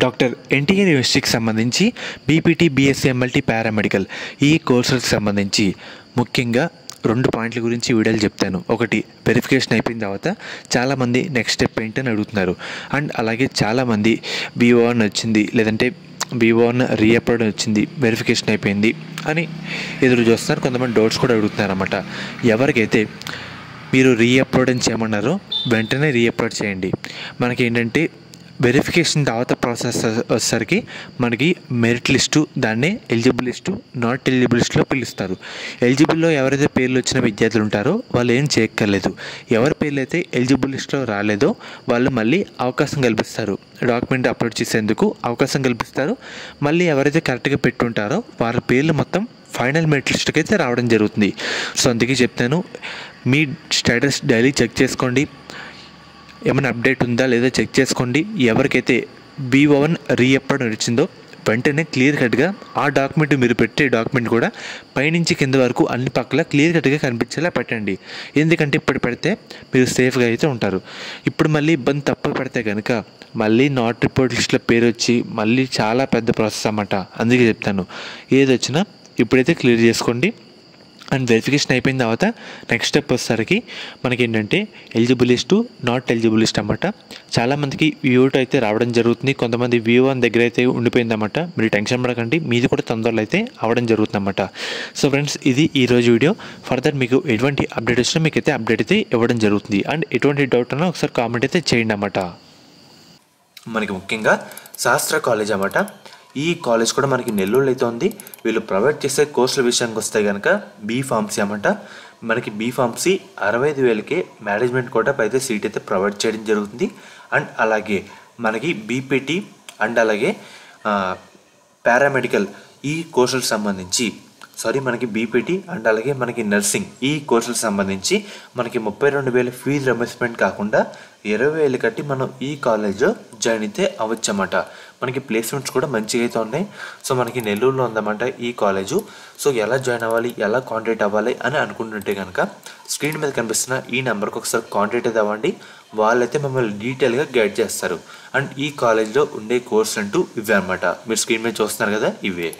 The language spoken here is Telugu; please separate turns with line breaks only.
డాక్టర్ ఎన్టీఆర్ యూనివర్సిటీకి సంబంధించి బీపీటీ, బీఎస్సీ, ఎంఎల్టీ, పారామెడికల్ ఈ కోర్సులకు సంబంధించి ముఖ్యంగా 2 పాయింట్ల గురించి వీడియోలు చెప్తాను. ఒకటి, వెరిఫికేషన్ అయిపోయిన తర్వాత చాలామంది నెక్స్ట్ స్టెప్ ఏంటని అడుగుతున్నారు. అండ్ అలాగే చాలామంది B1 వచ్చింది, లేదంటే B1 రీఅప్లోడ్ వచ్చింది, వెరిఫికేషన్ అయిపోయింది అని ఎదురు చూస్తున్నారు. కొంతమంది డౌట్స్ కూడా అడుగుతున్నారు అన్నమాట. ఎవరికైతే మీరు రీఅప్లోడ్ అని చేయమన్నారో వెంటనే రీఅప్లోడ్ చేయండి. మనకి ఏంటంటే వెరిఫికేషన్ తర్వాత ప్రాసెస్ వచ్చేసరికి మనకి మెరిట్ లిస్టు, దాన్నే ఎలిజిబుల్ లిస్టు, నాట్ ఎలిజిబుల్ లిస్టులో పిలుస్తారు. ఎలిజిబుల్లో ఎవరైతే పేర్లు వచ్చిన విద్యార్థులు ఉంటారో వాళ్ళు ఏం చేయక్కర్లేదు. ఎవరి పేర్లు అయితే ఎలిజిబుల్ లిస్టులో రాలేదో వాళ్ళు మళ్ళీ అవకాశం కల్పిస్తారు, డాక్యుమెంట్ అప్లోడ్ చేసేందుకు అవకాశం కల్పిస్తారు. మళ్ళీ ఎవరైతే కరెక్ట్గా పెట్టుంటారో వాళ్ళ పేర్లు మొత్తం ఫైనల్ మెరిట్ లిస్ట్కి అయితే రావడం జరుగుతుంది. సో అందుకే చెప్తాను, మీ స్టేటస్ డైలీ చెక్ చేసుకోండి, ఏమైనా అప్డేట్ ఉందా లేదా చెక్ చేసుకోండి. ఎవరికైతే B1 రీఅప్లోడ్ వచ్చిందో వెంటనే క్లియర్ కట్గా ఆ డాక్యుమెంట్, మీరు పెట్టే డాక్యుమెంట్ కూడా పైనుంచి కింద వరకు అన్ని పక్కల క్లియర్ కట్గా కనిపించేలా పెట్టండి. ఎందుకంటే ఇప్పుడు పెడితే మీరు సేఫ్గా అయితే ఉంటారు. ఇప్పుడు మళ్ళీ ఇబ్బంది తప్ప పెడితే కనుక మళ్ళీ నాట్ రిపోర్ట్ లిస్ట్లో పేరు వచ్చి మళ్ళీ చాలా పెద్ద ప్రాసెస్ అన్నమాట. అందుకే చెప్తాను, ఏది వచ్చినా ఇప్పుడైతే క్లియర్ చేసుకోండి. అండ్ వెరిఫికేషన్ అయిపోయిన తర్వాత నెక్స్ట్ స్టెప్ వచ్చేసరికి మనకి ఏంటంటే eligible list, not eligible list అన్నమాట. చాలామందికి V2 అయితే రావడం జరుగుతుంది, కొంతమంది V1 దగ్గర అయితే ఉండిపోయిందన్నమాట. మీరు టెన్షన్ పడకండి, మీది కూడా తొందరలో అయితే అవ్వడం జరుగుతుందన్నమాట. సో ఫ్రెండ్స్, ఇది ఈరోజు వీడియో. ఫర్దర్ మీకు ఎటువంటి అప్డేట్ వచ్చినా మీకు అయితే అప్డేట్ అయితే ఇవ్వడం జరుగుతుంది. అండ్ ఎటువంటి డౌట్ ఉన్నా ఒకసారి కామెంట్ అయితే చేయండి అన్నమాట.
మనకి ముఖ్యంగా శాస్త్ర కాలేజ్ అన్నమాట. ఈ కాలేజ్ కూడా మనకి నెల్లూరులో అయితే ఉంది. వీళ్ళు ప్రొవైడ్ చేసే కోర్సుల విషయానికి వస్తే కనుక B.Pharmacy అన్నమాట. మనకి B.Pharmacy 65,000కే మేనేజ్మెంట్ కోటాపై అయితే సీట్ అయితే ప్రొవైడ్ చేయడం జరుగుతుంది. అండ్ అలాగే మనకి బీపీటీ అండ్ అలాగే పారామెడికల్ ఈ కోర్సులకు సంబంధించి మనకి బీపీటీ అండ్ అలాగే మనకి నర్సింగ్ ఈ కోర్సులకు సంబంధించి మనకి 32,000 ఫీజు రియంబర్స్మెంట్ కాకుండా 20,000 కట్టి మనం ఈ కాలేజ్లో జాయిన్ అయితే అవ్వచ్చు అన్నమాట. మనకి ప్లేస్మెంట్స్ కూడా మంచిగా అయితే ఉన్నాయి. సో మనకి నెల్లూరులో ఉందన్నమాట ఈ కాలేజు. సో ఎలా జాయిన్ అవ్వాలి, ఎలా కాంటాక్ట్ అవ్వాలి అని అనుకుంటుంటే కనుక స్క్రీన్ మీద కనిపిస్తున్న ఈ నెంబర్కి ఒకసారి కాంటాక్ట్ అయితే అవ్వండి. వాళ్ళైతే మిమ్మల్ని డీటెయిల్గా గైడ్ చేస్తారు. అండ్ ఈ కాలేజ్లో ఉండే కోర్స్ అంటూ ఇవే అన్నమాట. మీరు స్క్రీన్ మీద చూస్తున్నారు కదా, ఇవే.